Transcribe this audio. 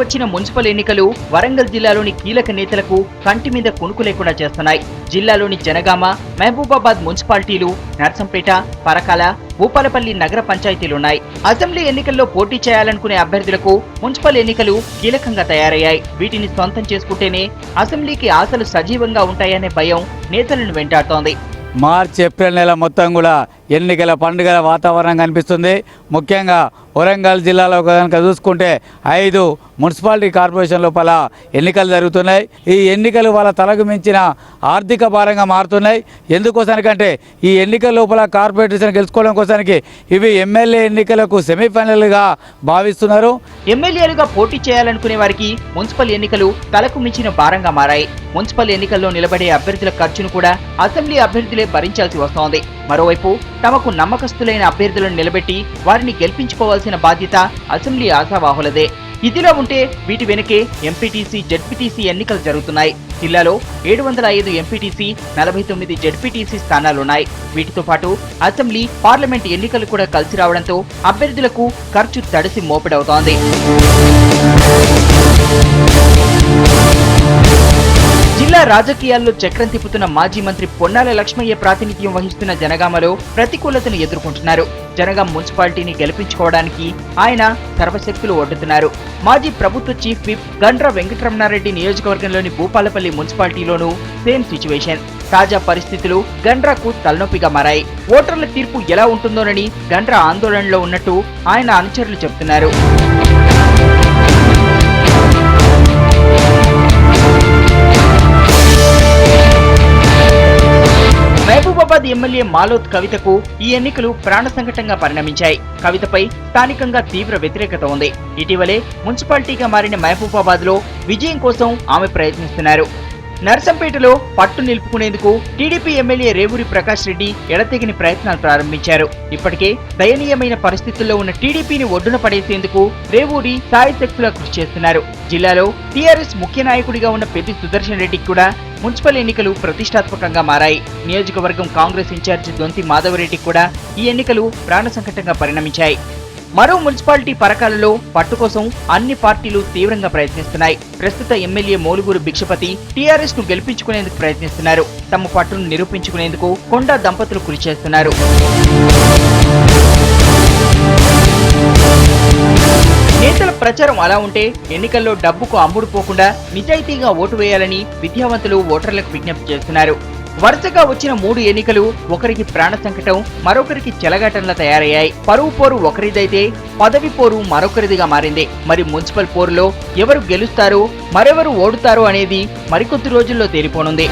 వచ్చిన మున్సిపల్ ఎన్నికలు వరంగల్ జిల్లాలోని కీలక నేతలకు కంటి మీద కునుకు లేకుండా చేస్తున్నాయి. జిల్లాలోని జనగామ, మహబూబాబాద్ మున్సిపాలిటీలు, నర్సంపేట, పరకాల, భూపాలపల్లి నగర పంచాయతీలున్నాయి. అసెంబ్లీ ఎన్నికల్లో పోటీ చేయాలనుకునే అభ్యర్థులకు మున్సిపల్ ఎన్నికలు కీలకంగా తయారయ్యాయి. వీటిని సొంతం చేసుకుంటేనే అసెంబ్లీకి ఆశలు సజీవంగా ఉంటాయనే భయం నేతలను వెంటాడుతోంది. మార్చి, ఏప్రిల్ నెల మొత్తం కూడా ఎన్నికల పండుగల వాతావరణం కనిపిస్తుంది. ముఖ్యంగా వరంగల్ జిల్లాలో కనుక చూసుకుంటే 5 మున్సిపాలిటీ కార్పొరేషన్ లోపల ఎన్నికలు జరుగుతున్నాయి. ఈ ఎన్నికలు వాళ్ళ తలకు మించిన ఆర్థిక భారంగా మారుతున్నాయి. ఎందుకోసానికంటే ఈ ఎన్నికల లోపల కార్పొరేషన్ గెలుచుకోవడం కోసానికి ఇవి ఎమ్మెల్యే ఎన్నికలకు సెమీఫైనల్గా భావిస్తున్నారు. ఎమ్మెల్యేలుగా పోటీ చేయాలనుకునే వారికి మున్సిపల్ ఎన్నికలు తలకు మించిన భారంగా మారాయి. మున్సిపల్ ఎన్నికల్లో నిలబడే అభ్యర్థుల ఖర్చును కూడా అసెంబ్లీ అభ్యర్థులే భరించాల్సి వస్తోంది. మరోవైపు తమకు నమ్మకస్తులైన అభ్యర్థులను నిలబెట్టి వారిని గెలిపించుకోవాల్సిన బాధ్యత అసెంబ్లీ ఆశావాహులదే. ఇదిలో ఉంటే వీటి వెనుకే ఎంపీటీసీ, జెడ్పీటీసీ ఎన్నికలు జరుగుతున్నాయి. జిల్లాలో 705 ఎంపీటీసీ, 49 జెడ్పీటీసీ స్థానాలున్నాయి. వీటితో పాటు అసెంబ్లీ, పార్లమెంట్ ఎన్నికలు కూడా కలిసి రావడంతో అభ్యర్థులకు ఖర్చు తడిసి మోపిడవుతోంది. జిల్లా రాజకీయాల్లో చక్రం తిప్పుతున్న మాజీ మంత్రి పొన్నాల లక్ష్మయ్య ప్రాతినిధ్యం వహిస్తున్న జనగామలో ప్రతికూలతను ఎదుర్కొంటున్నారు. జనగాం మున్సిపాలిటీని గెలిపించుకోవడానికి ఆయన సర్వశక్తులు ఒడ్డుతున్నారు. మాజీ ప్రభుత్వ చీఫ్ విప్ గండ్ర వెంకటరమణారెడ్డి నియోజకవర్గంలోని భూపాలపల్లి మున్సిపాలిటీలోనూ సేమ్ సిచ్యువేషన్. తాజా పరిస్థితులు గండ్రకు తలనొప్పిగా మారాయి. ఓటర్ల తీర్పు ఎలా ఉంటుందోనని గండ్ర ఆందోళనలో ఉన్నట్టు ఆయన అనుచరులు చెబుతున్నారు. మహబూబాబాద్ ఎమ్మెల్యే మాలోత్ కవితకు ఈ ఎన్నికలు ప్రాణ సంకటంగా పరిణమించాయి. కవితపై స్థానికంగా తీవ్ర వ్యతిరేకత ఉంది. ఇటీవలే మున్సిపాలిటీగా మారిన మహబూబాబాద్ లో విజయం కోసం ఆమె ప్రయత్నిస్తున్నారు. నర్సంపేటలో పట్టు నిలుపుకునేందుకు టీడీపీ ఎమ్మెల్యే రేవూరి ప్రకాష్ రెడ్డి ఎడతెగని ప్రయత్నాలు ప్రారంభించారు. ఇప్పటికే దయనీయమైన పరిస్థితుల్లో ఉన్న టీడీపీని ఒడ్డున పడేసేందుకు రేవూరి సాయశక్తులా కృషి చేస్తున్నారు. జిల్లాలో టీఆర్ఎస్ ముఖ్య నాయకుడిగా ఉన్న పెద్ది సుదర్శన్ రెడ్డికి కూడా మున్సిపల్ ఎన్నికలు ప్రతిష్టాత్మకంగా మారాయి. నియోజకవర్గం కాంగ్రెస్ ఇన్ఛార్జి దొంతి మాధవరెడ్డికి కూడా ఈ ఎన్నికలు ప్రాణ సంకటంగా పరిణమించాయి. మరో మున్సిపాలిటీ పరకాలలో పట్టు కోసం అన్ని పార్టీలు తీవ్రంగా ప్రయత్నిస్తున్నాయి. ప్రస్తుత ఎమ్మెల్యే మోలుగూరు భిక్షపతి టీఆర్ఎస్ ను గెలిపించుకునేందుకు ప్రయత్నిస్తున్నారు. తమ పట్టును నిరూపించుకునేందుకు కొండా దంపతులు కృషి చేస్తున్నారు. నేతల ప్రచారం అలా ఉంటే ఎన్నికల్లో డబ్బుకు అమ్ముడు పోకుండా నిజాయితీగా ఓటు వేయాలని విద్యావంతులు ఓటర్లకు విజ్ఞప్తి చేస్తున్నారు. వరుసగా వచ్చిన 3 ఎన్నికలు ఒకరికి ప్రాణ సంకటం, మరొకరికి చెలగాటంలా తయారయ్యాయి. పరువు పోరు ఒకరిదైతే పదవి పోరు మరొకరిదిగా మారింది. మరి మున్సిపల్ పోరులో ఎవరు గెలుస్తారో, మరెవరు ఓడుతారో అనేది మరికొద్ది రోజుల్లో తేలిపోనుంది.